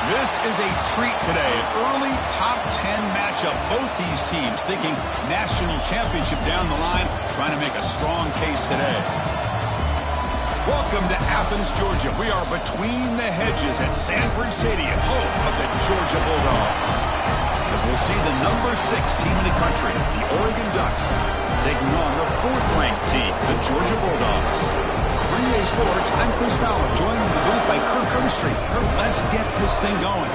This is a treat today. An early top 10 matchup. Both these teams thinking national championship down the line, trying to make a strong case today. Welcome to Athens, Georgia. We are between the hedges at Sanford Stadium, home of the Georgia Bulldogs. As we'll see the number 6 team in the country, the Oregon Ducks, taking on the 4th-ranked team, the Georgia Bulldogs. For EA Sports, I'm Chris Fowler, joined in the booth by Kirk Herbstreit. Kirk, let's get this thing going.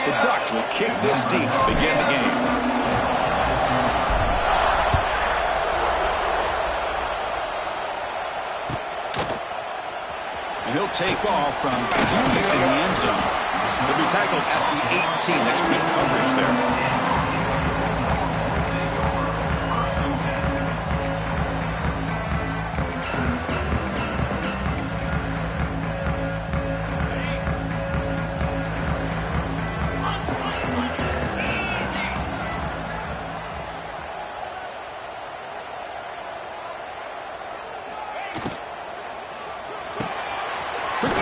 The Ducks will kick this deep to begin the game. He'll take off from deep in the end zone. He'll be tackled at the 18. That's good coverage there.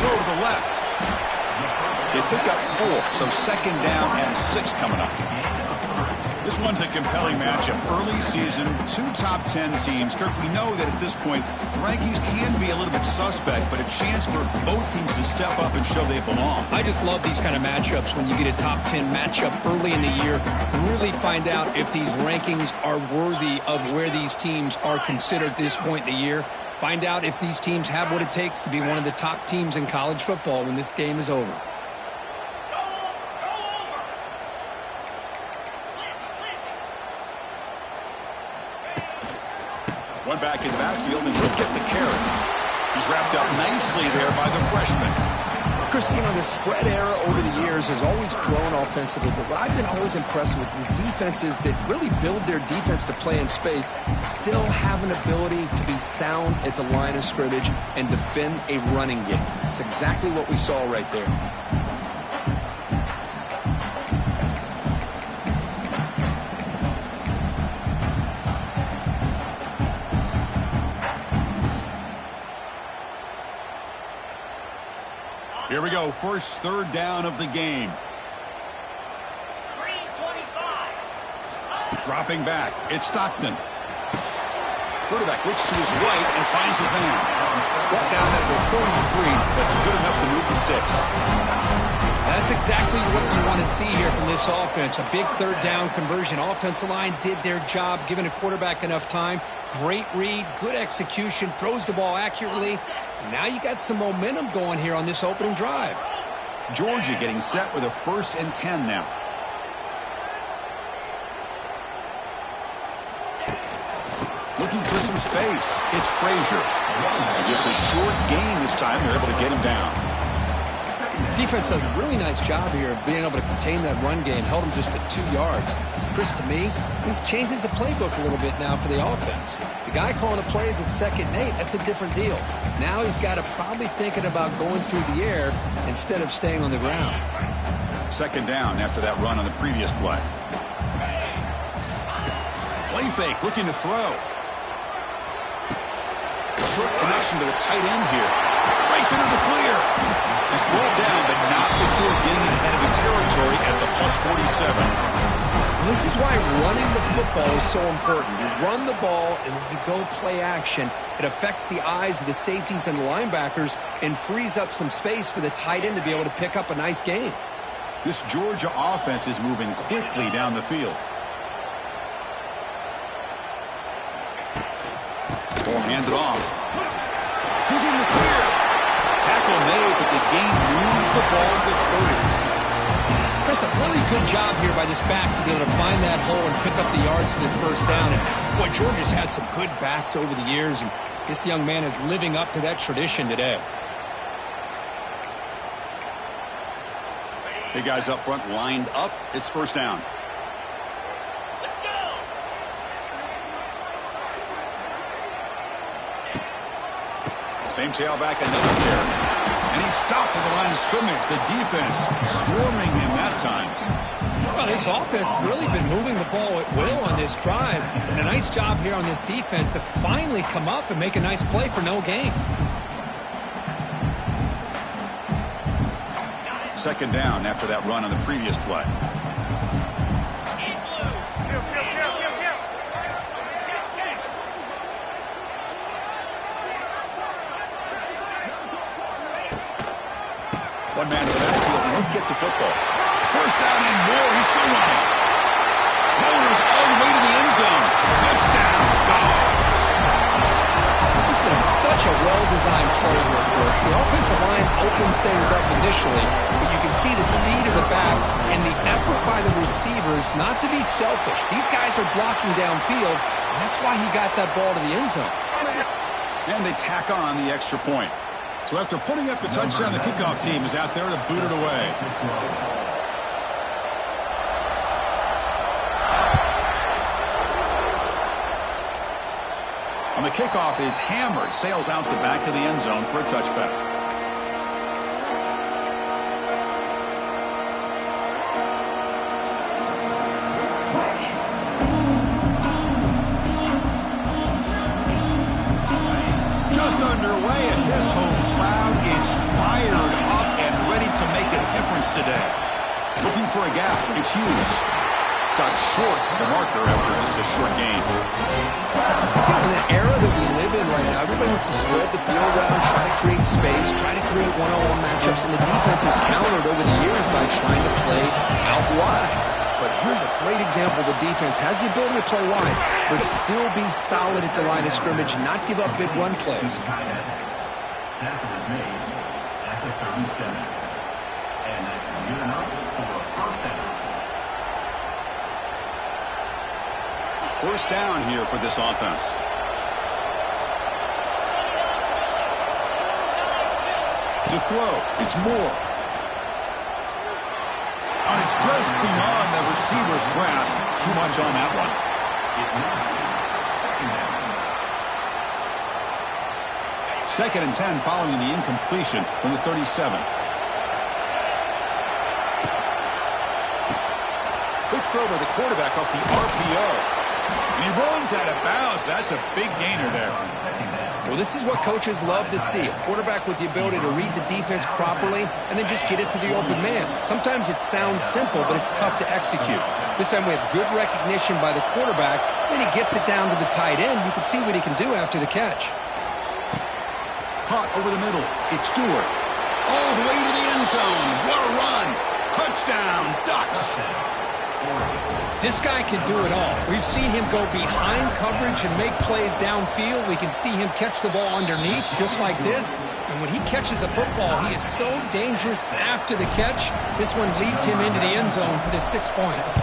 Throw to the left. They pick up 4, so 2nd down and 6 coming up. This one's a compelling matchup. Early season, 2 top 10 teams. Kirk, we know that at this point, the rankings can be a little bit suspect, but a chance for both teams to step up and show they belong. I just love these kind of matchups when you get a top 10 matchup early in the year. Really find out if these rankings are worthy of where these teams are considered at this point in the year. Find out if these teams have what it takes to be one of the top teams in college football when this game is over. One back in the backfield, and he'll get the carry. He's wrapped up nicely there by the freshman. Christine, the spread era over the years has always grown offensively, but what I've been always impressed with defenses that really build their defense to play in space still have an ability to be sound at the line of scrimmage and defend a running game. It's exactly what we saw right there. Here we go, first 3rd down of the game. Dropping back, it's Stockton. Quarterback looks to his right and finds his man. Brought down at the 33, that's good enough to move the sticks. That's exactly what you want to see here from this offense. A big 3rd down conversion. Offensive line did their job, giving a quarterback enough time. Great read, good execution, throws the ball accurately. And now you got some momentum going here on this opening drive. Georgia getting set with a 1st and 10 now. Looking for some space. It's Frazier. And just a short gain this time. They're able to get him down. Defense does a really nice job here of being able to contain that run game. Held him just at 2 yards. Chris, to me, this changes the playbook a little bit now for the offense. The guy calling the plays at 2nd and 8, that's a different deal. Now he's got to probably thinking about going through the air instead of staying on the ground. 2nd down after that run on the previous play. Play fake, looking to throw. Short connection to the tight end here. Breaks into the clear. He's brought down, but not before getting it ahead of the territory at the +47. This is why running the football is so important. You run the ball, and then you go play action. It affects the eyes of the safeties and the linebackers and frees up some space for the tight end to be able to pick up a nice gain. This Georgia offense is moving quickly down the field. Ball handed off. Who's in the clear? Tackle made, but the gain moves the ball to the 30. Chris, a really good job here by this back to be able to find that hole and pick up the yards for this first down. And boy, Georgia's had some good backs over the years, and this young man is living up to that tradition today. Hey, guys up front lined up. It's first down. Let's go. Same tailback, another carry. And he's stopped at the line of scrimmage. The defense swarming him that time. Well, this offense has really been moving the ball at will on this drive. And a nice job here on this defense to finally come up and make a nice play for no gain. Second down after that run on the previous play. One man in the backfield, he'll get the football. First down and more, he's still running. Motors all the way to the end zone. Touchdown, Dogs. This is such a well-designed play here, Chris. The offensive line opens things up initially, but you can see the speed of the back and the effort by the receivers not to be selfish. These guys are blocking downfield, and that's why he got that ball to the end zone. And they tack on the extra point. So after putting up the touchdown, the kickoff team is out there to boot it away. On the kickoff is hammered, sails out the back of the end zone for a touchback. Just underway, and this home crowd is fired up and ready to make a difference today. Looking for a gap, it's Hughes. Stopped short the marker after just a short gain. In the era that we live in right now, everybody wants to spread the field around, try to create space, try to create one-on-one matchups, and the defense has countered over the years by trying to play out wide. But here's a great example. The defense has the ability to play wide, but still be solid at the line of scrimmage and not give up big run plays. Tackle is made at the 37. And that's good enough for a first down. First down here for this offense. To throw, it's Moore. And it's just beyond the receiver's grasp. Too much on that one. Second and 10 following the incompletion from the 37. Quick throw by the quarterback off the RPO. And he runs out of bounds. That's a big gainer there. Well, this is what coaches love to see. A quarterback with the ability to read the defense properly and then just get it to the open man. Sometimes it sounds simple, but it's tough to execute. This time we have good recognition by the quarterback. Then he gets it down to the tight end. You can see what he can do after the catch. Caught over the middle. It's Stewart. All the way to the end zone. What a run. Touchdown, Ducks. This guy can do it all. We've seen him go behind coverage and make plays downfield. We can see him catch the ball underneath just like this. And when he catches a football, he is so dangerous after the catch. This one leads him into the end zone for the 6 points.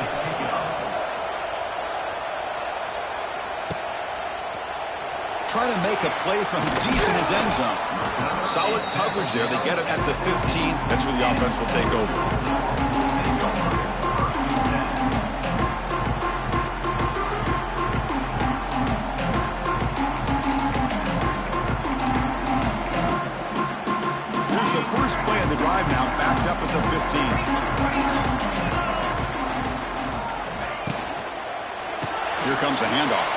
Trying to make a play from deep in his end zone. Solid coverage there. They get it at the 15. That's where the offense will take over. First play of the drive now, backed up at the 15. Here comes a handoff.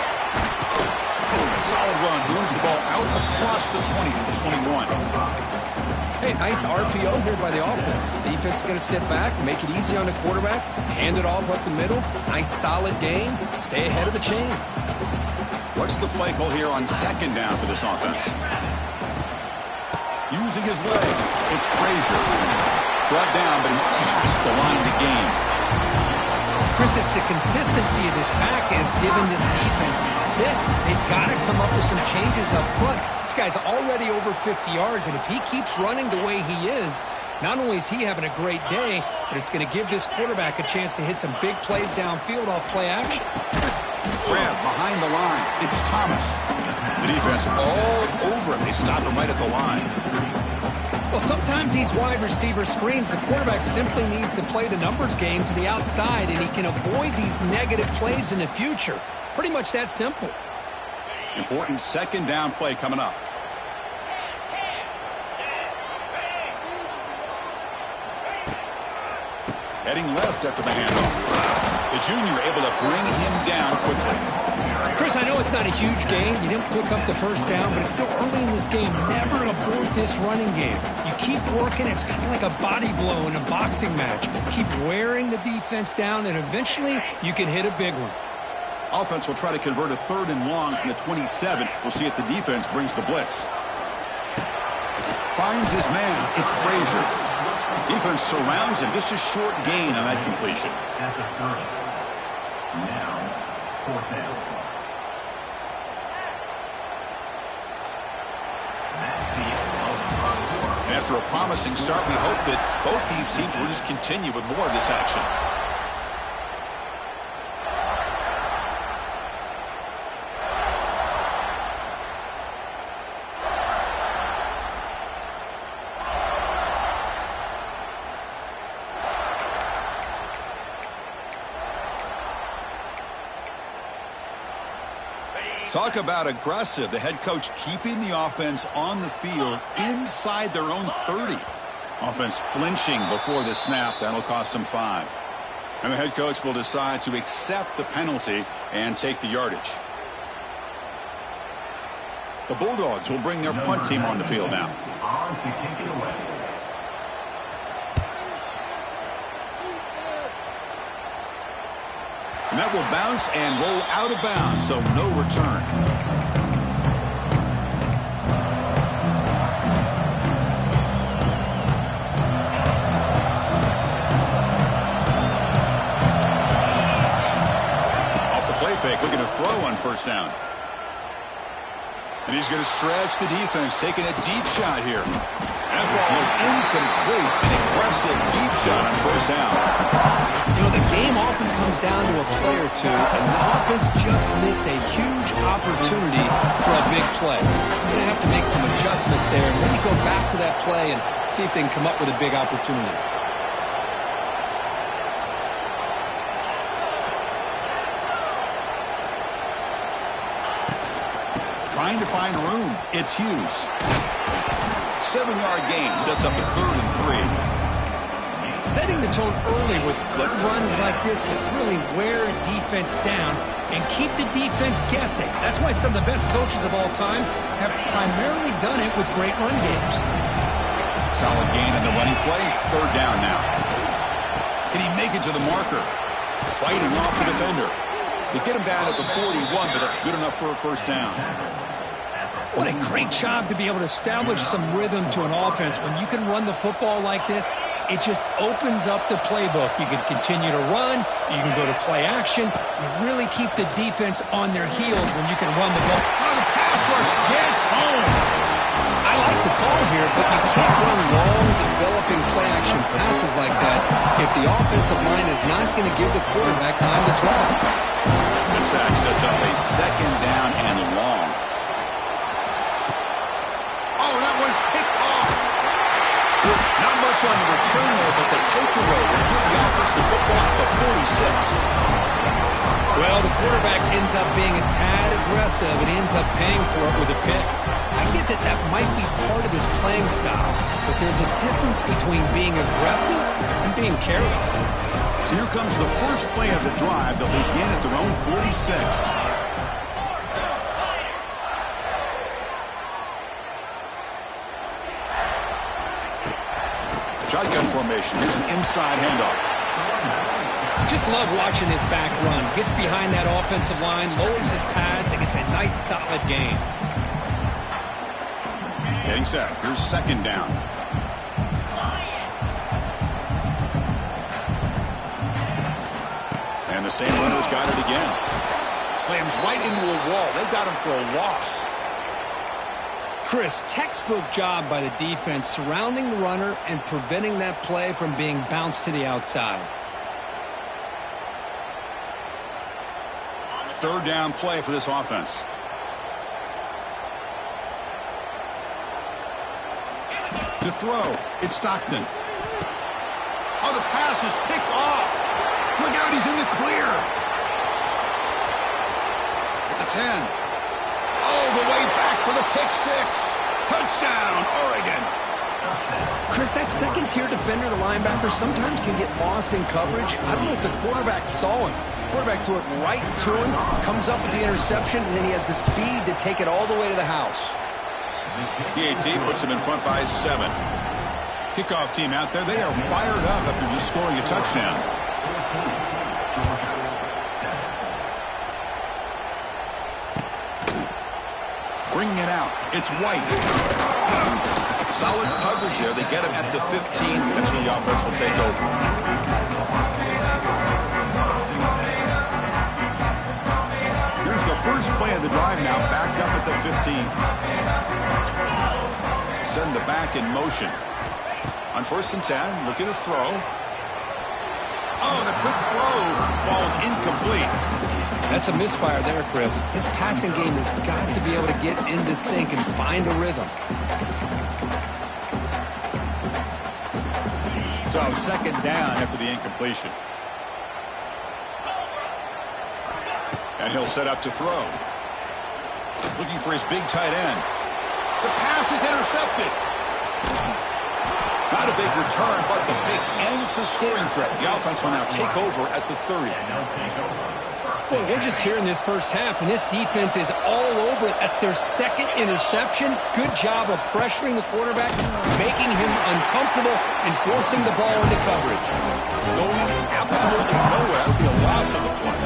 A solid run, moves the ball out across the 20 to the 21. Hey, nice RPO here by the offense. Defense is going to sit back, make it easy on the quarterback, hand it off up the middle. Nice solid game. Stay ahead of the chains. What's the play call here on second down for this offense? Using his legs, it's Frazier. Brought down, but he's past the line of the game. Chris, it's the consistency of this pack is giving this defense fits. They've got to come up with some changes up front. This guy's already over 50 yards, and if he keeps running the way he is, Not only is he having a great day, but it's going to give this quarterback a chance to hit some big plays downfield off play action. Grab behind the line. It's Thomas. The defense all over him. They stop him right at the line. Well, sometimes these wide receiver screens, the quarterback simply needs to play the numbers game to the outside, and he can avoid these negative plays in the future. Pretty much that simple. Important second down play coming up. Heading left after the handoff. The junior able to bring him down quickly. Chris, I know it's not a huge gain. You didn't pick up the first down, but it's still early in this game. Never abort this running game. You keep working. It's kind of like a body blow in a boxing match. Keep wearing the defense down, and eventually you can hit a big one. Offense will try to convert a 3rd and long from the 27. We'll see if the defense brings the blitz. Finds his man. It's Frazier. Defense surrounds him. Just a short gain on that completion. At the 30. Now, 4th down. And after a promising start, we hope that both these teams will just continue with more of this action. Talk about aggressive. The head coach keeping the offense on the field inside their own 30. Offense flinching before the snap. That'll cost them 5. And the head coach will decide to accept the penalty and take the yardage. The Bulldogs will bring their punt team on the field now. On to kick it away. And that will bounce and roll out of bounds, so no return. Off the play fake, looking to throw on first down. And he's going to stretch the defense, taking a deep shot here. That ball is incomplete. An aggressive deep shot on first down. You know, the game often comes down to a play or two, and the offense just missed a huge opportunity for a big play. They're going to have to make some adjustments there and really go back to that play and see if they can come up with a big opportunity. Trying to find room. It's Hughes. 7-yard gain sets up a 3rd and 3. Setting the tone early with good runs like this can really wear a defense down and keep the defense guessing. That's why some of the best coaches of all time have primarily done it with great run games. Solid gain in the running play. 3rd down now. Can he make it to the marker? Fighting off the defender. They get him down at the 41, but that's good enough for a first down. What a great job to be able to establish some rhythm to an offense. When you can run the football like this, it just opens up the playbook. You can continue to run. You can go to play action. You really keep the defense on their heels when you can run the ball. Oh, the pass rush gets home. I like the call here, but you can't run long, developing play-action passes like that if the offensive line is not going to give the quarterback time to throw. The sack sets up a 2nd down and long. Oh, that one's picked off. Not much on the return there, but the takeaway will give the offense the football at the 46. Well, the quarterback ends up being a tad aggressive and ends up paying for it with a pick. I get that that might be part of his playing style, but there's a difference between being aggressive and being careless. So here comes the first play of the drive. They'll begin at their own 46. Shotgun formation. Here's an inside handoff. Just love watching this back run. Gets behind that offensive line, lowers his pads, and gets a nice solid gain. Getting set. Here's 2nd down. And the same runner's got it again. Slams right into a wall. They got him for a loss. Chris, textbook job by the defense surrounding the runner and preventing that play from being bounced to the outside. Third down play for this offense. To throw, it's Stockton. Oh, the pass is picked off. Look out, he's in the clear. At the 10. All the way back for the pick six. Touchdown, Oregon. Chris, that second-tier defender, the linebacker, sometimes can get lost in coverage. I don't know if the quarterback saw him. Quarterback threw it right to him, comes up with the interception, and then he has the speed to take it all the way to the house. PAT puts him in front by 7. Kickoff team out there, they are fired up after just scoring a touchdown. Bringing it out, it's White. Solid coverage there. They get him at the 15. That's where the offense will take over. Here's the first play of the drive now, backed up at the 15. Send the back in motion. On 1st and 10, looking to throw. Oh, the quick throw falls incomplete. That's a misfire there, Chris. This passing game has got to be able to get into sync and find a rhythm. So, second down after the incompletion. And he'll set up to throw. Looking for his big tight end. The pass is intercepted. Not a big return, but the pick ends the scoring threat. The offense will now take over at the 30. Boy, we're just here in this first half, and this defense is all over it. That's their second interception. Good job of pressuring the quarterback, making him uncomfortable, and forcing the ball into coverage. Going absolutely nowhere. That would be a loss of the play.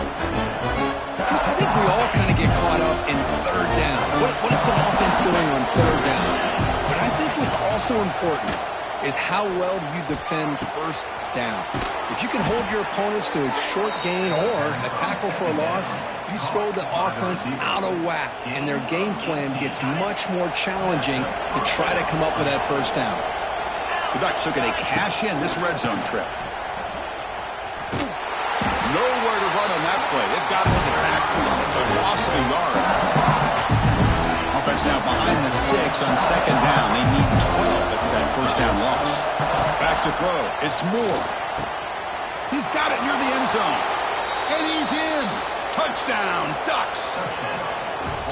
Chris, I think we all kind of get caught up in third down. What is the offense doing on third down? But I think what's also important is how well you defend first down. If you can hold your opponents to a short gain or a tackle for a loss, you throw the offense out of whack, and their game plan gets much more challenging to try to come up with that first down. The Ducks are going to cash in this red zone trip. Nowhere to run on that play. They've got him in the backfield. It's a loss of a yard. Offense now behind the sticks on second down. They need 12 after that first down loss. Back to throw. It's Moore. He's got it near the end zone. And he's in. Touchdown, Ducks.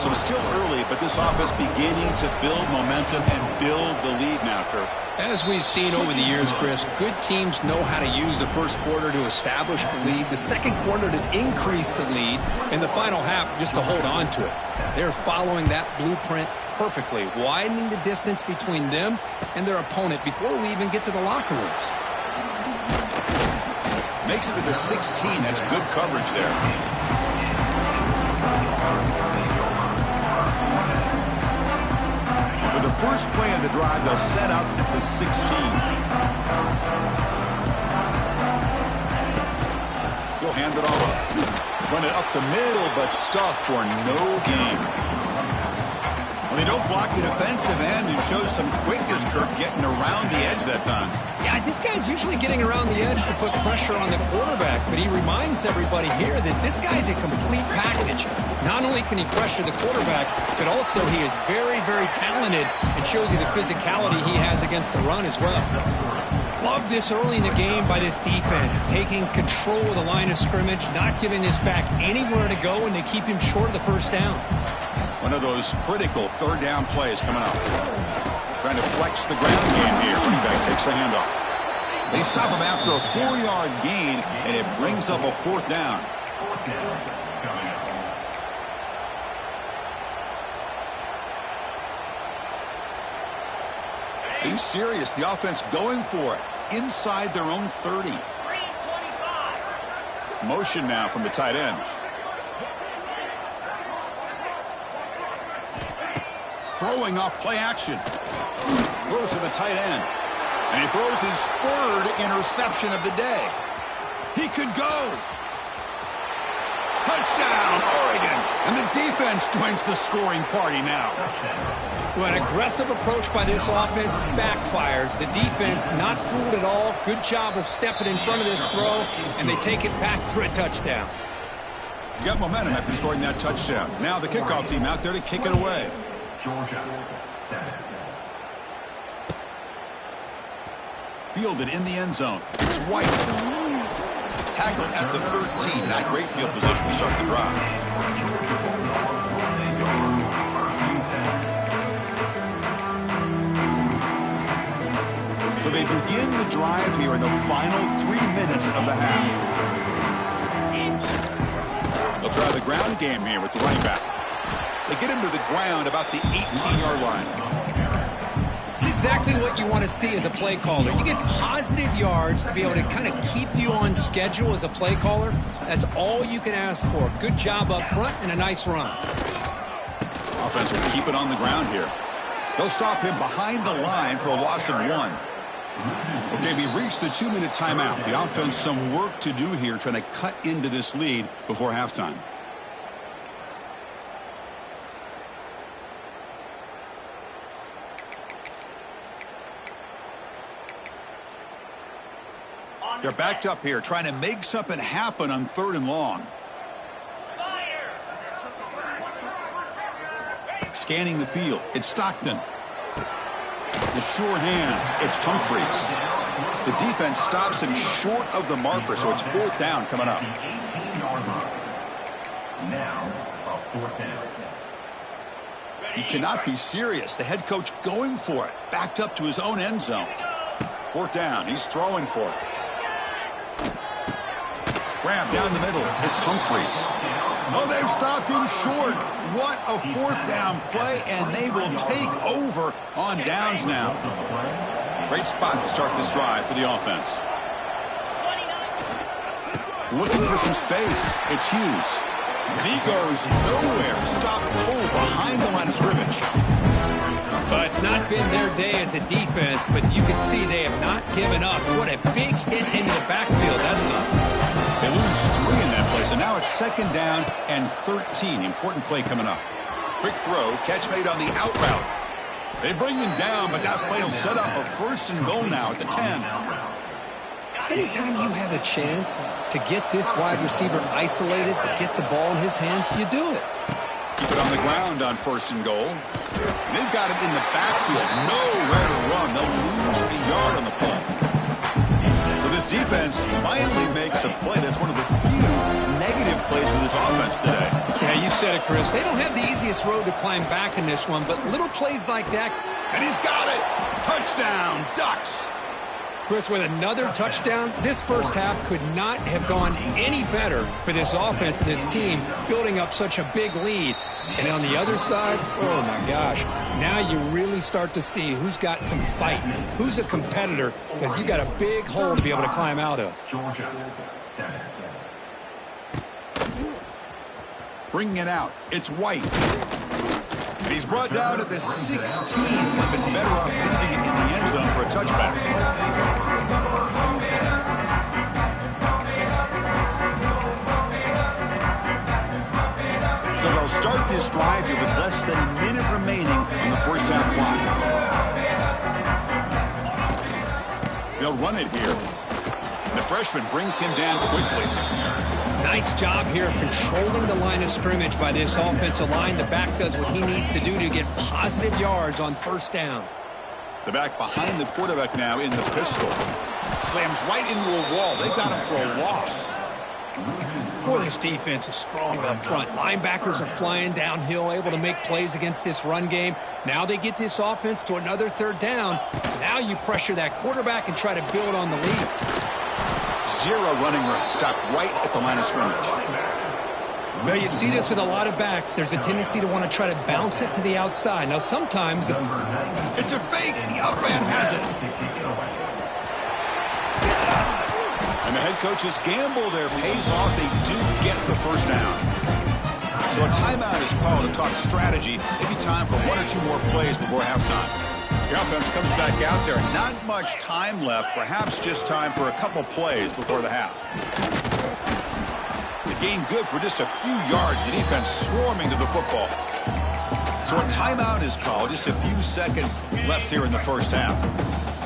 So it's still early, but this offense beginning to build momentum and build the lead now, Kirk. As we've seen over the years, Chris, good teams know how to use the first quarter to establish the lead, the second quarter to increase the lead, and the final half just to hold on to it. They're following that blueprint perfectly, widening the distance between them and their opponent before we even get to the locker rooms. Makes it to the 16. That's good coverage there. For the first play of the drive, they'll set up at the 16. He'll hand it off. Run it up the middle, but stuff for no gain. Well, they don't block the defensive end and show some quickness, Kirk, getting around the edge that time. Yeah, this guy's usually getting around the edge to put pressure on the quarterback, but he reminds everybody here that this guy's a complete package. Not only can he pressure the quarterback, but also he is very, very talented and shows you the physicality he has against the run as well. Love this early in the game by this defense, taking control of the line of scrimmage, not giving this back anywhere to go, and they keep him short of the first down. One of those critical third down plays coming up. Trying to flex the ground game here. Running back takes the handoff. They stop him after a 4-yard gain, and it brings up a fourth down. Are you serious? The offense going for it inside their own 30. Motion now from the tight end. Throwing off play action. Throws to the tight end. And he throws his third interception of the day. He could go. Touchdown, Oregon. And the defense joins the scoring party now. Well, an aggressive approach by this offense backfires. The defense not fooled at all. Good job of stepping in front of this throw, and they take it back for a touchdown. Got momentum after scoring that touchdown. Now the kickoff team out there to kick it away. Georgia, 7. Fielded in the end zone. It's White. Tackled at the 13. Not great field position to start the drive. So they begin the drive here in the final 3 minutes of the half. They'll try the ground game here with the running back. They get him to the ground about the 18-yard line. It's exactly what you want to see as a play caller. You get positive yards to be able to kind of keep you on schedule as a play caller. That's all you can ask for. Good job up front and a nice run. Offense will keep it on the ground here. They'll stop him behind the line for a loss of 1. Okay, we reached the 2-minute timeout. The offense some work to do here trying to cut into this lead before halftime. They're backed up here trying to make something happen on 3rd and long. Scanning the field. It's Stockton. The sure hands. It's Humphreys. The defense stops him short of the marker, so it's 4th down coming up. Now, a 4th down. You cannot be serious. The head coach going for it. Backed up to his own end zone. 4th down. He's throwing for it. Grab down the middle. It's Humphreys. Oh, they've stopped him short. What a 4th down play, and they will take over on downs now. Great spot to start this drive for the offense. Looking for some space. It's Hughes. And he goes nowhere. Stopped cold behind the line of scrimmage. Well, it's not been their day as a defense, but you can see they have not given up. What a big hit into the backfield that time. They lose 3 in that play, so now it's 2nd down and 13. Important play coming up. Quick throw, catch made on the out route. They bring him down, but that play will set up a 1st and goal now at the 10. Anytime you have a chance to get this wide receiver isolated, to get the ball in his hands, you do it. Keep it on the ground on 1st and goal. They've got him in the backfield. Nowhere to run. They'll lose a yard on the play. So this defense finally makes a play. That's one of the few negative plays for this offense today. Yeah, you said it, Chris. They don't have the easiest road to climb back in this one, but little plays like that. And he's got it. Touchdown, Ducks. Chris, with another touchdown, this first half could not have gone any better for this offense and this team, building up such a big lead. And on the other side, oh my gosh, now you really start to see who's got some fight, who's a competitor, because you got a big hole to be able to climb out of. Georgia, 7. Bringing it out, it's White. And he's brought down at the 16. Would have been better off leaving it in the end zone for a touchback. So they'll start this drive here with less than a minute remaining on the first half clock. They'll run it here. And the freshman brings him down quickly. Nice job here of controlling the line of scrimmage by this offensive line. The back does what he needs to do to get positive yards on 1st down. The back behind the quarterback now in the pistol. Slams right into a wall. They've got him for a loss. Boy, this defense is strong up front. Linebackers are flying downhill, able to make plays against this run game. Now they get this offense to another 3rd down. Now you pressure that quarterback and try to build on the lead. 0 running room. Stopped right at the line of scrimmage. Well, you see this with a lot of backs. There's a tendency to want to try to bounce it to the outside. Now, sometimes it's a fake. The up man has it. And the head coach's gamble there pays off. They do get the 1st down. So a timeout is called to talk strategy. Maybe time for 1 or 2 more plays before halftime. The offense comes back out there. Not much time left. Perhaps just time for a couple plays before the half. The gained good for just a few yards. The defense swarming to the football. So a timeout is called. Just a few seconds left here in the first half.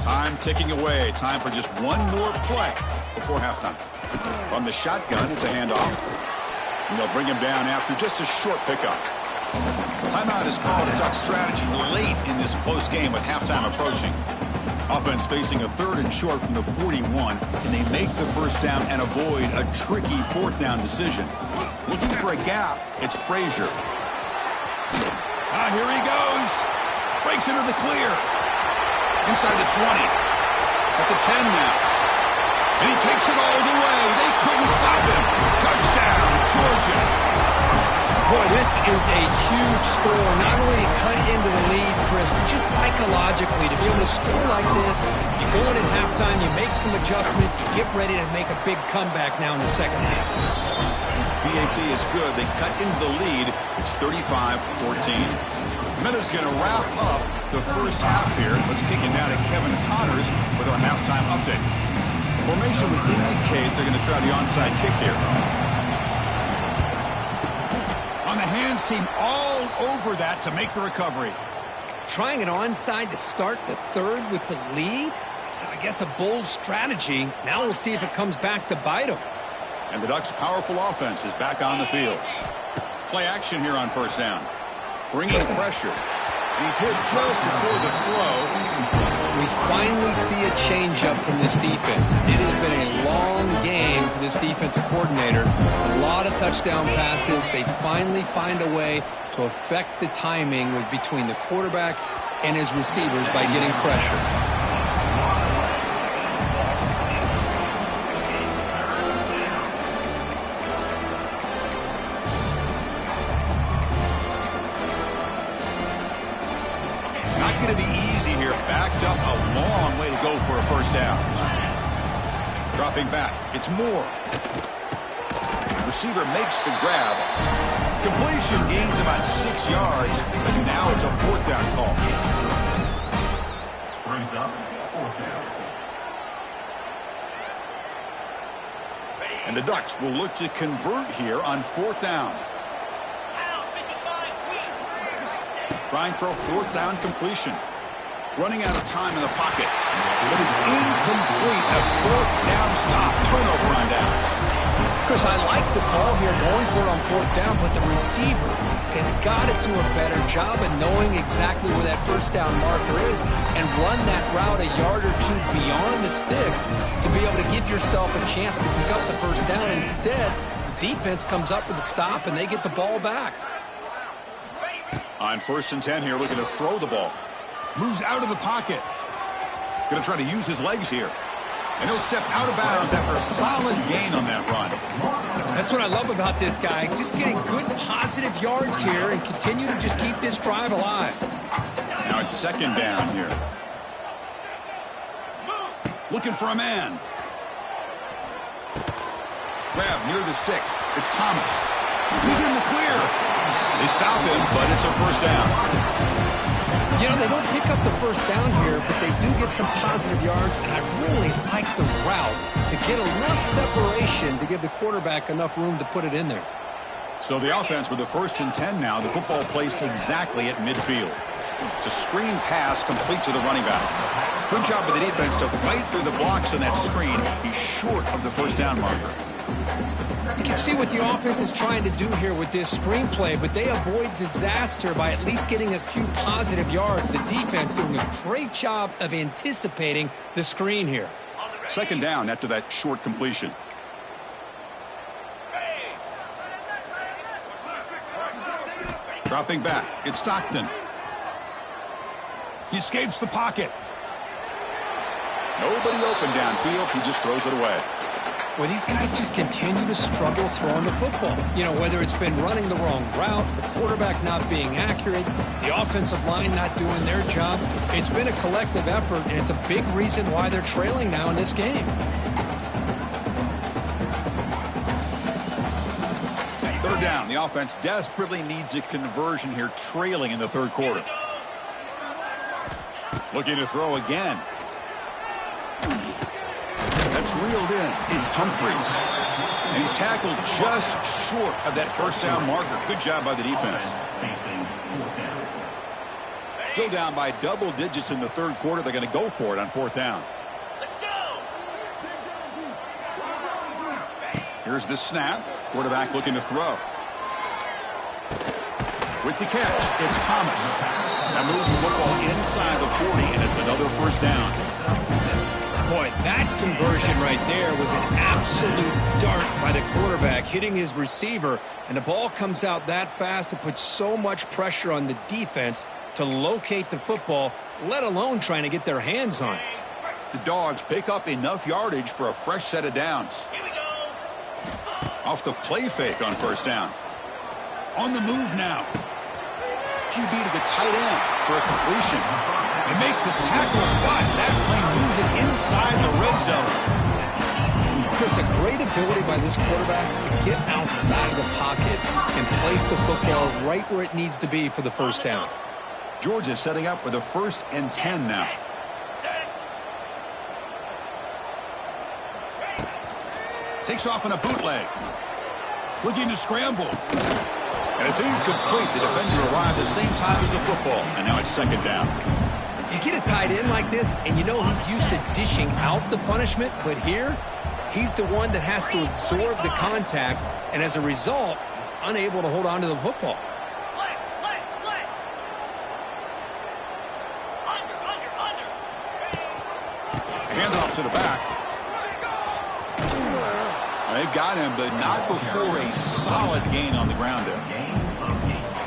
Time ticking away. Time for just one more play before halftime. From the shotgun, it's a handoff. And they'll bring him down after just a short pickup. Timeout is called. A Duck strategy late in this close game with halftime approaching. Offense facing a 3rd and short from the 41. Can they make the first down and avoid a tricky 4th down decision? Looking for a gap. It's Frazier. Here he goes. Breaks into the clear. Inside the 20. At the 10 now. And he takes it all the way. They couldn't stop him. Touchdown, Georgia. Boy, this is a huge score. Not only to cut into the lead, Chris, but just psychologically to be able to score like this. You go in at halftime, you make some adjustments, you get ready to make a big comeback now in the second half. BAT is good. They cut into the lead. It's 35-14. Miller's going to wrap up the first half here. Let's kick it down to Kevin Connors with our halftime update. Formation would indicate they're going to try the onside kick here. On the hands team all over that to make the recovery. Trying an onside to start the third with the lead? It's, I guess, a bold strategy. Now we'll see if it comes back to bite them. And the Ducks' powerful offense is back on the field. Play action here on first down. Bringing pressure. He's hit just before the throw. We finally see a change-up from this defense. It has been a long game for this defensive coordinator. A lot of touchdown passes. They finally find a way to affect the timing between the quarterback and his receivers by getting pressure. Going to be easy here. Backed up a long way to go for a first down. Dropping back. It's Moore. Receiver makes the grab. Completion gains about 6 yards, but now it's a 4th down call. Brings up 4th down. And the Ducks will look to convert here on 4th down. Trying for a 4th down completion. Running out of time in the pocket. But it's incomplete. A 4th down stop. Turnover on downs. Chris, I like the call here going for it on 4th down, but the receiver has got to do a better job of knowing exactly where that first down marker is and run that route a yard or two beyond the sticks to be able to give yourself a chance to pick up the first down. Instead, the defense comes up with a stop and they get the ball back. On 1st and 10 here, looking to throw the ball. Moves out of the pocket. Going to try to use his legs here. And he'll step out of bounds after a solid gain on that run. That's what I love about this guy. Just getting good positive yards here and continue to just keep this drive alive. Now it's 2nd down here. Looking for a man. Grab near the sticks. It's Thomas. He's in the clear. They stop him, but it's a first down. You know, they don't pick up the first down here, but they do get some positive yards, and I really like the route to get enough separation to give the quarterback enough room to put it in there. So the offense with the 1st and 10 now, the football placed exactly at midfield. It's a screen pass complete to the running back. Good job by the defense to fight through the blocks on that screen. He's short of the first down marker. You can see what the offense is trying to do here with this screenplay, but they avoid disaster by at least getting a few positive yards. The defense doing a great job of anticipating the screen here. 2nd down after that short completion. Dropping back. It's Stockton. He escapes the pocket. Nobody open downfield. He just throws it away. Well, these guys just continue to struggle throwing the football. You know, whether it's been running the wrong route, the quarterback not being accurate, the offensive line not doing their job. It's been a collective effort, and it's a big reason why they're trailing now in this game. 3rd down. The offense desperately needs a conversion here, trailing in the 3rd quarter. Looking to throw again. That's reeled in. It's Humphreys. And he's tackled just short of that first down marker. Good job by the defense. Facing fourth down. Still down by double digits in the third quarter. They're going to go for it on fourth down. Let's go. Here's the snap. Quarterback looking to throw. With the catch, it's Thomas. That moves the football inside the 40, and it's another first down. Boy, that conversion right there was an absolute dart by the quarterback, hitting his receiver, and the ball comes out that fast to put so much pressure on the defense to locate the football, let alone trying to get their hands on it. The Dogs pick up enough yardage for a fresh set of downs. Here we go. Off the play fake on first down. On the move now. QB to the tight end for a completion. They make the tackle, but that play moves it inside the red zone. Chris, a great ability by this quarterback to get outside of the pocket and place the football right where it needs to be for the first down. Georgia setting up with a 1st and 10 now. Takes off in a bootleg. Looking to scramble. And it's incomplete. The defender arrived at the same time as the football. And now it's second down. You get a tight end like this, and you know he's used to dishing out the punishment, but here, he's the one that has to absorb the contact, and as a result, he's unable to hold on to the football. Handoff to the back. They've got him, but not before a solid gain on the ground there.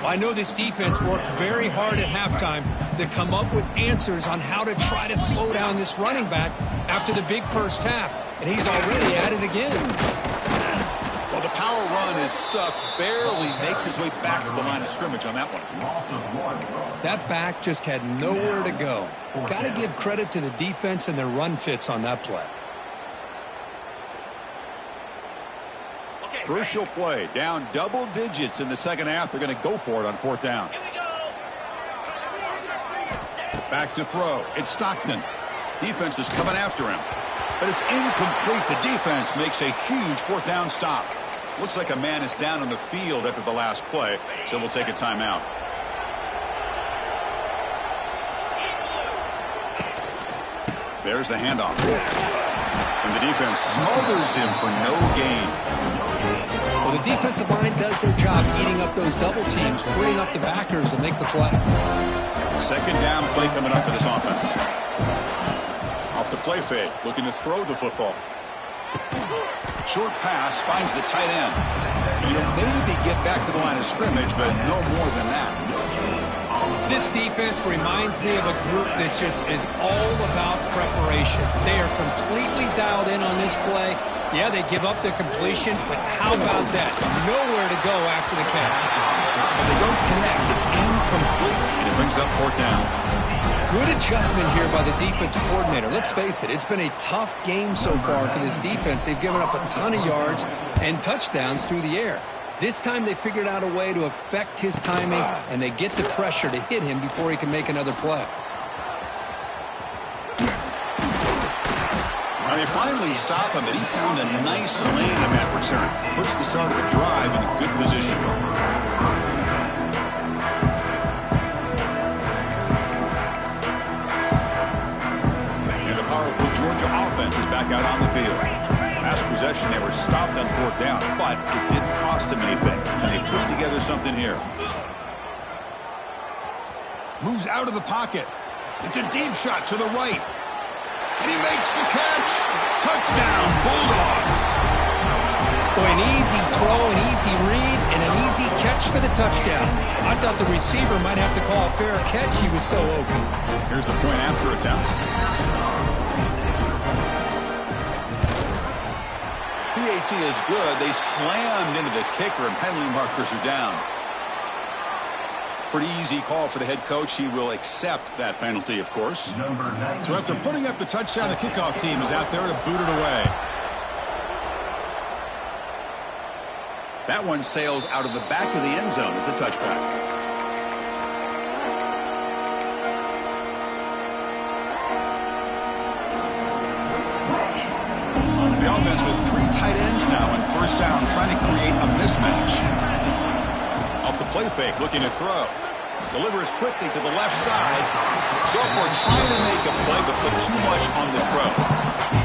Well, I know this defense worked very hard at halftime to come up with answers on how to try to slow down this running back after the big first half, and he's already at it again. Well, the power run is stuffed, barely makes his way back to the line of scrimmage on that one. That back just had nowhere to go. Got to give credit to the defense and their run fits on that play. Crucial play, down double digits in the second half. They're going to go for it on fourth down. Back to throw. It's Stockton. Defense is coming after him, but it's incomplete. The defense makes a huge fourth down stop. Looks like a man is down on the field after the last play, so we'll take a timeout. There's the handoff. And the defense smothers him for no gain. Well, the defensive line does their job eating up those double teams, freeing up the backers to make the play. Second down play coming up for this offense. Off the play fake, looking to throw the football. Short pass finds the tight end. He'll maybe get back to the line of scrimmage, but no more than that. This defense reminds me of a group that just is all about preparation. They are completely dialed in on this play. Yeah, they give up the completion, but how about that? Nowhere to go after the catch. But they don't connect. It's incomplete, and it brings up fourth down. Good adjustment here by the defensive coordinator. Let's face it, it's been a tough game so far for this defense. They've given up a ton of yards and touchdowns through the air. This time they figured out a way to affect his timing, and they get the pressure to hit him before he can make another play. Now they finally stop him, but he found a nice lane on that return. Puts the start of the drive in a good position. And the powerful Georgia offense is back out on the field. Last possession, they were stopped on fourth down, but it didn't cost them anything. And they put together something here. Moves out of the pocket. It's a deep shot to the right. And he makes the catch. Touchdown, Bulldogs. Boy, an easy throw, an easy read, and an easy catch for the touchdown. I thought the receiver might have to call a fair catch. He was so open. Here's the point after attempt. PAT is good. They slammed into the kicker, and penalty markers are down. Pretty easy call for the head coach. He will accept that penalty, of course. So after putting up the touchdown, the kickoff team is out there to boot it away. That one sails out of the back of the end zone with the touchback. The offense with 3 tight ends now in first down, trying to create a mismatch. Off the play fake, looking to throw. Delivers quickly to the left side. Sophomore trying to make a play, but put too much on the throw.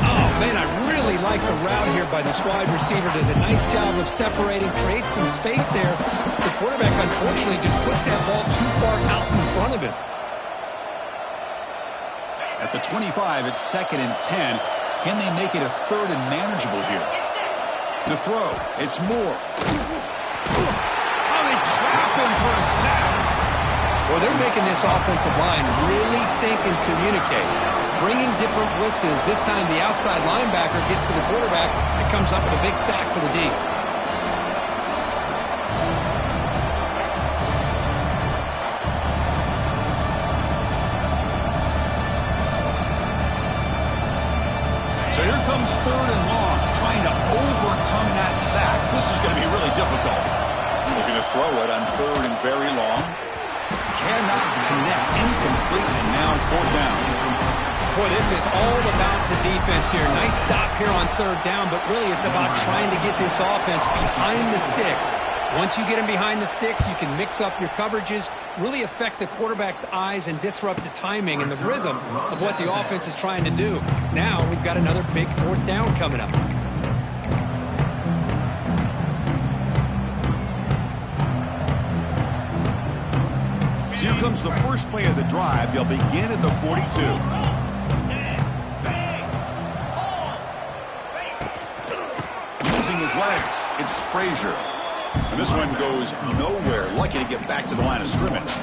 Oh, man, I really like the route here by this wide receiver. Does a nice job of separating, creates some space there. The quarterback, unfortunately, just puts that ball too far out in front of him. At the 25, it's 2nd and 10. Can they make it a 3rd and manageable here? The throw, it's Moore. Oh, they trap him for a sack. Well, they're making this offensive line really think and communicate. Bringing different blitzes. This time the outside linebacker gets to the quarterback and comes up with a big sack for the D. So here comes 3rd and long, trying to overcome that sack. This is going to be really difficult. Looking to throw it on 3rd and very long. Cannot connect, incomplete, and now 4th down. Boy, this is all about the defense here. Nice stop here on 3rd down, but really it's about trying to get this offense behind the sticks. Once you get them behind the sticks, you can mix up your coverages, really affect the quarterback's eyes and disrupt the timing and the rhythm of what the offense is trying to do. Now we've got another big 4th down coming up. So here comes the first play of the drive. They'll begin at the 42. Using his legs, it's Frazier. And this one goes nowhere. Lucky to get back to the line of scrimmage.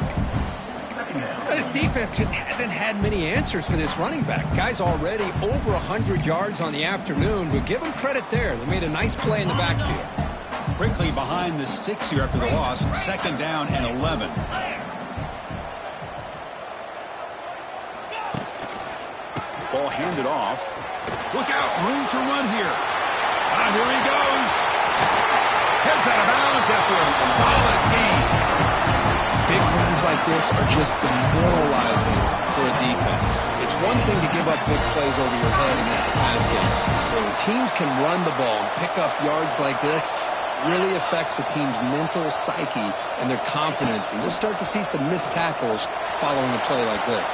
This defense just hasn't had many answers for this running back. Guy's already over 100 yards on the afternoon, but give him credit there. They made a nice play in the backfield. Quickly behind the sticks here after the loss. 2nd down and 11. Ball handed off. Look out, room to run here. Ah, here he goes. Heads out of bounds after a solid gain. Big runs like this are just demoralizing for a defense. It's one thing to give up big plays over your head against the pass game. When teams can run the ball and pick up yards like this, really affects the team's mental psyche and their confidence. And you'll start to see some missed tackles following a play like this.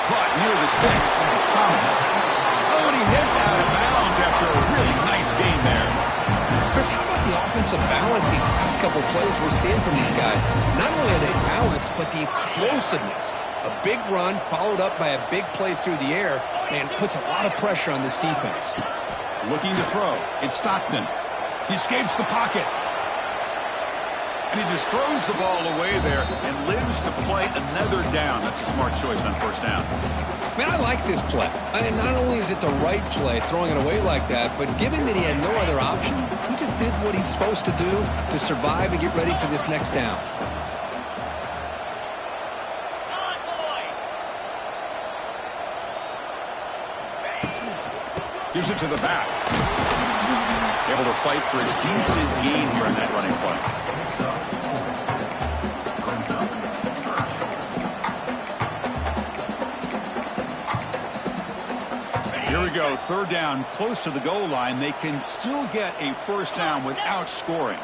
Caught near the sticks. It's Thomas. Oh, and he heads out of bounds after a really nice game there. Chris, how about the offensive balance these last couple plays we're seeing from these guys? Not only are they balanced, but the explosiveness. A big run followed up by a big play through the air, man, puts a lot of pressure on this defense. Looking to throw. It's Stockton. He escapes the pocket. And he just throws the ball away there and lives to play another down. That's a smart choice on 1st down. Man, I like this play. I mean, not only is it the right play, throwing it away like that, but given that he had no other option, he just did what he's supposed to do to survive and get ready for this next down. Gives it to the back. Able to fight for a decent gain here on that running play. Here we go, 3rd down, close to the goal line. They can still get a 1st down without scoring.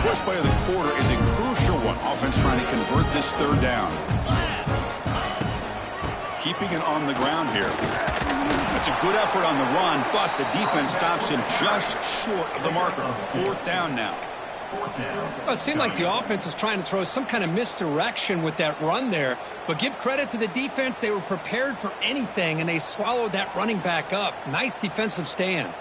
First play of the quarter is a crucial one. Offense trying to convert this 3rd down. Keeping it on the ground here. That's a good effort on the run, but the defense stops him just short of the marker. 4th down now. Well, it seemed like the offense was trying to throw some kind of misdirection with that run there, but give credit to the defense. They were prepared for anything, and they swallowed that running back up. Nice defensive stand.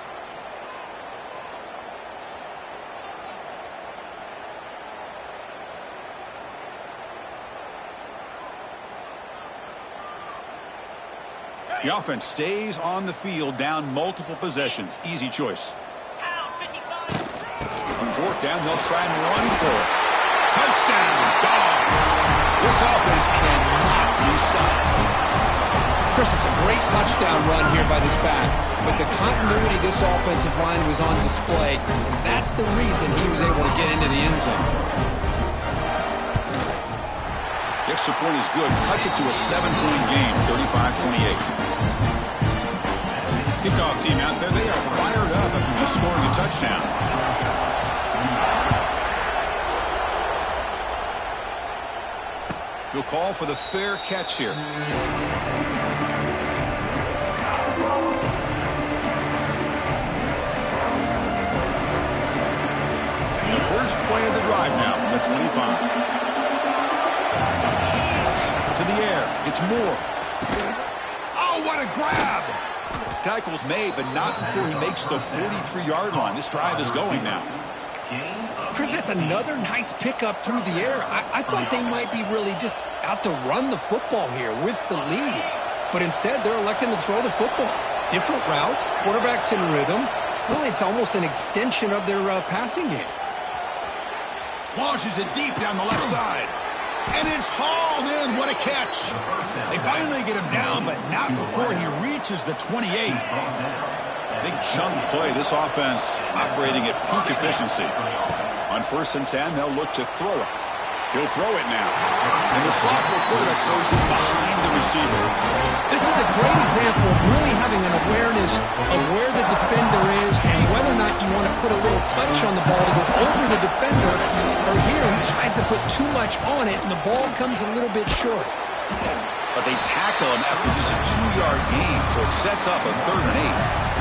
The offense stays on the field, down multiple possessions. Easy choice. On 4th down, they'll try and run for it. Touchdown, Dogs. This offense cannot be stopped. Chris, it's a great touchdown run here by this back, but the continuity this offensive line was on display, and that's the reason he was able to get into the end zone. The extra point is good. Cuts it to a 7-point game, 35-28. Kickoff team out there, they are fired up after just scoring a touchdown. He'll call for the fair catch here. The first play of the drive now from the 25. To the air. It's Moore. Oh, what a grab! Tackle's made, but not before he makes the 43-yard line. This drive is going now. Chris, that's another nice pickup through the air. I thought they might be really just out to run the football here with the lead. But instead, they're electing to throw the football. Different routes, quarterbacks in rhythm. Really, it's almost an extension of their passing game. Launches it deep down the left side. And it's hauled in. What a catch. They finally get him down, but not before he reaches the 28. Big chunk play. This offense operating at peak efficiency. On 1st and 10, they'll look to throw it. He'll throw it now. And the sophomore quarterback throws it behind the receiver. This is a great example of really having an awareness of where the defender is and whether or not you want to put a little touch on the ball to go over the defender. Or here, he tries to put too much on it, and the ball comes a little bit short. But they tackle him after just a 2-yard gain, so it sets up a 3rd and 8.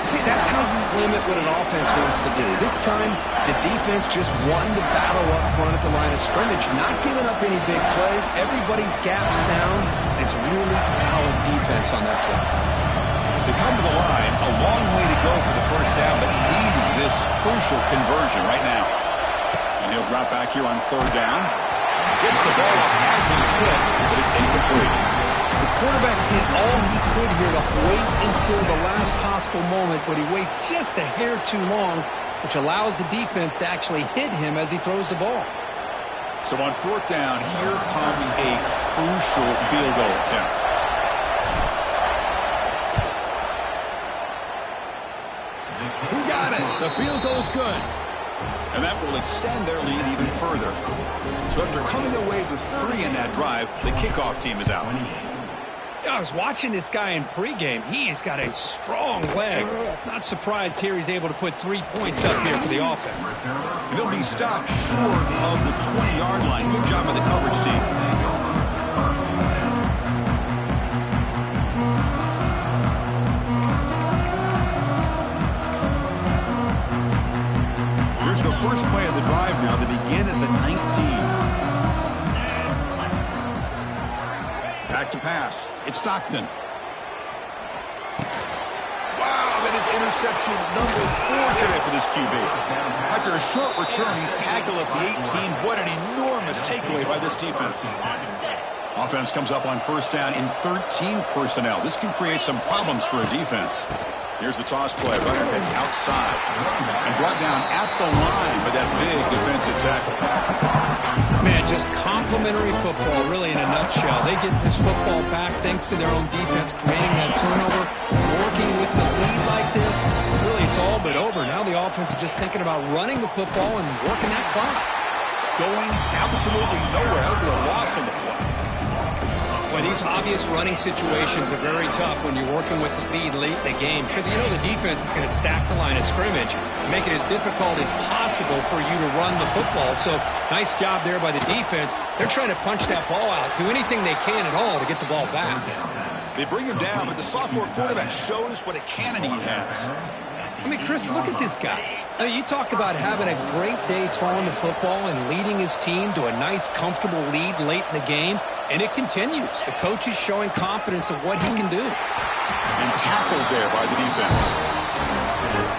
See, that's how you limit what an offense wants to do. This time, the defense just won the battle up front at the line of scrimmage, not giving up any big plays. Everybody's gap sound. It's really solid defense on that play. They come to the line, a long way to go for the first down, but needing this crucial conversion right now. And he'll drop back here on 3rd down. Gets the ball up as he's hit, but it's incomplete. The quarterback did all he could here to wait until the last possible moment, but he waits just a hair too long, which allows the defense to actually hit him as he throws the ball. So on 4th down, here comes a crucial field goal attempt. Who got it? The field goal's good. And that will extend their lead even further. So after coming away with 3 in that drive, the kickoff team is out. I was watching this guy in pregame. He has got a strong leg. Not surprised here he's able to put 3 points up here for the offense. And he'll be stopped short of the 20-yard line. Good job by the coverage team. Here's the first play of the drive now. They begin at the 19. Back to pass. It's Stockton. Wow, that is interception number 4 today for this QB. After a short return, he's tackled at the 18. What an enormous takeaway by this defense. Offense comes up on 1st down in 13 personnel. This can create some problems for a defense. Here's the toss play. Runner gets outside and brought down at the line by that big defensive tackle. Man, just complimentary football, really, in a nutshell. They get this football back thanks to their own defense, creating that turnover, working with the lead like this. Really, it's all but over. Now the offense is just thinking about running the football and working that clock. Going absolutely nowhere with a loss on the play. Boy, these obvious running situations are very tough when you're working with the lead late in the game because you know the defense is going to stack the line of scrimmage and make it as difficult as possible for you to run the football. So nice job there by the defense. They're trying to punch that ball out, do anything they can at all to get the ball back. They bring him down, but the sophomore quarterback shows what a cannon he has. I mean, Chris, look at this guy. I mean, you talk about having a great day throwing the football and leading his team to a nice, comfortable lead late in the game, and it continues. The coach is showing confidence of what he can do. And tackled there by the defense.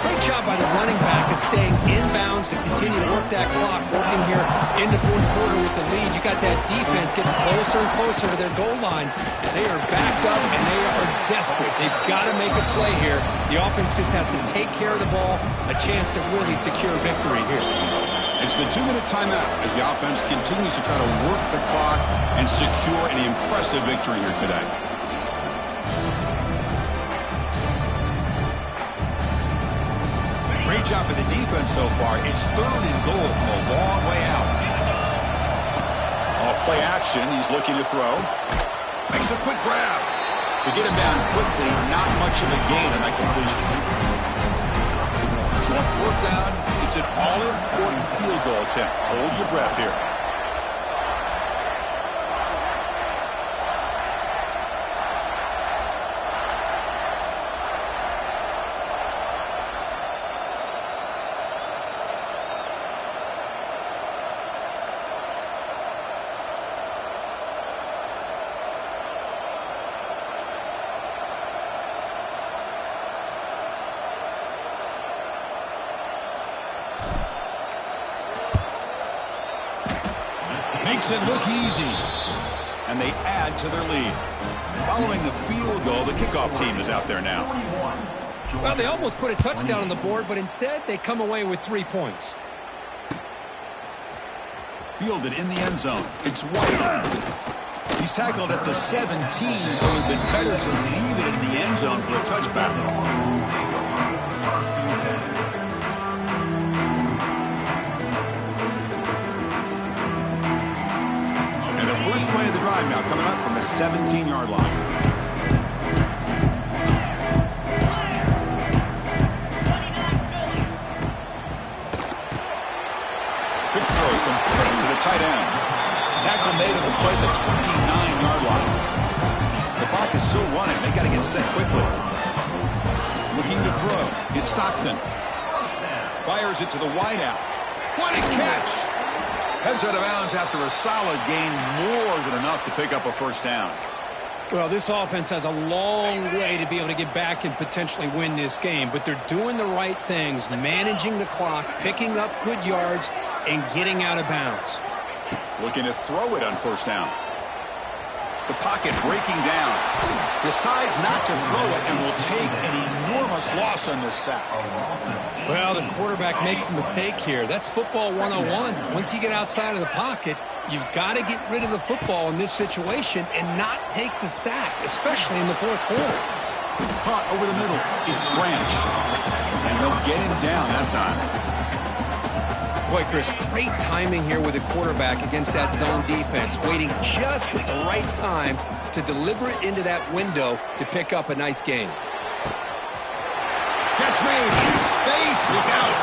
Great job by the running back of staying inbounds to continue to work that clock, working here in the 4th quarter with the lead. You got that defense getting closer and closer to their goal line. They are backed up, and they are desperate. They've got to make a play here. The offense just has to take care of the ball, a chance to really secure victory here. It's the 2-minute timeout as the offense continues to try to work the clock and secure an impressive victory here today. Great job of the defense so far. It's 3rd and goal from a long way out. Off play action. He's looking to throw. Makes a quick grab. To get him down quickly, not much of a gain on that completion. So on 4th down, it's an all-important field goal attempt. Hold your breath here. Makes it look easy. And they add to their lead. Following the field goal, the kickoff team is out there now. Well, they almost put a touchdown on the board, but instead they come away with 3 points. Fielded in the end zone. It's White. He's tackled at the 17, so it would have been better to leave it in the end zone for a touchback. First play of the drive now coming up from the 17-yard line. Good throw complete to the tight end. Tackle made on the play at the 29-yard line. The clock is still running. They got to get set quickly. Looking to throw. It's Stockton. Fires it to the wideout. What a catch! Heads out of bounds after a solid gain, more than enough to pick up a first down. Well, this offense has a long way to be able to get back and potentially win this game, but they're doing the right things, managing the clock, picking up good yards, and getting out of bounds. Looking to throw it on first down. The pocket breaking down. Decides not to throw it and will take an enormous loss on this sack. Well, the quarterback makes a mistake here. That's football 101. Once you get outside of the pocket, you've got to get rid of the football in this situation and not take the sack, especially in the 4th quarter. Caught over the middle. It's Branch. And they'll get him down that time. Boy, Chris, great timing here with the quarterback against that zone defense, waiting just at the right time to deliver it into that window to pick up a nice gain. Catch made in space. Look out.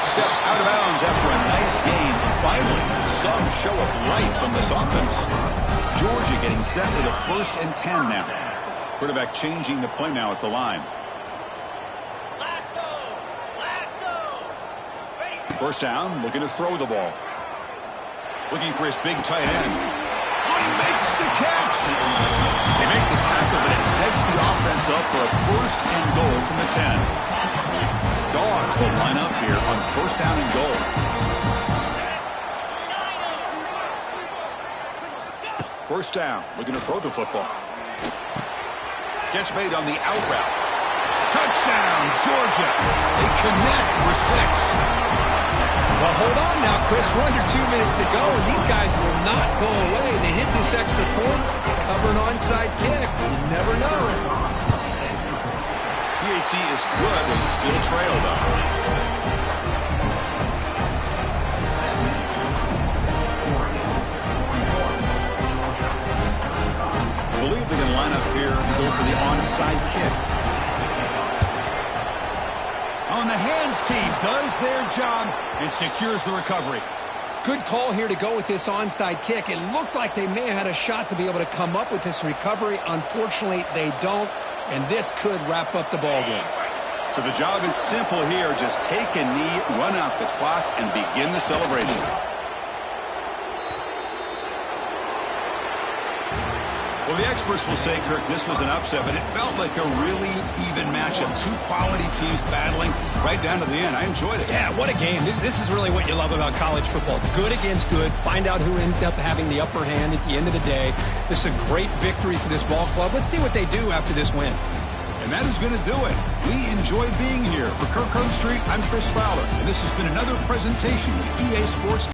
Steps out of bounds after a nice gain. Finally, some show of life from this offense. Georgia getting set with a 1st and 10 now. Quarterback changing the play now at the line. First down, looking to throw the ball. Looking for his big tight end. Oh, he makes the catch. They make the tackle, but it sets the offense up for a 1st and goal from the 10. Dogs will line up here on 1st down and goal. First down, looking to throw the football. Catch made on the out route. Touchdown, Georgia. They connect for 6. Well, hold on now, Chris. We're under 2 minutes to go, and these guys will not go away. They hit this extra point, cover an onside kick. You never know. PHC is good. They still trail, though. I believe they can line up here and go for the onside kick. On the hands team does their job and secures the recovery. Good call here to go with this onside kick. It looked like they may have had a shot to be able to come up with this recovery. Unfortunately, they don't, and this could wrap up the ballgame. So the job is simple here. Just take a knee, run out the clock, and begin the celebration. Well, the experts will say, Kirk, this was an upset, but it felt like a really even matchup. 2 quality teams battling right down to the end. I enjoyed it. Yeah, what a game. This is really what you love about college football. Good against good. Find out who ends up having the upper hand at the end of the day. This is a great victory for this ball club. Let's see what they do after this win. And that is going to do it. We enjoyed being here. For Kirk Herbstreit, I'm Chris Fowler, and this has been another presentation of EA Sports.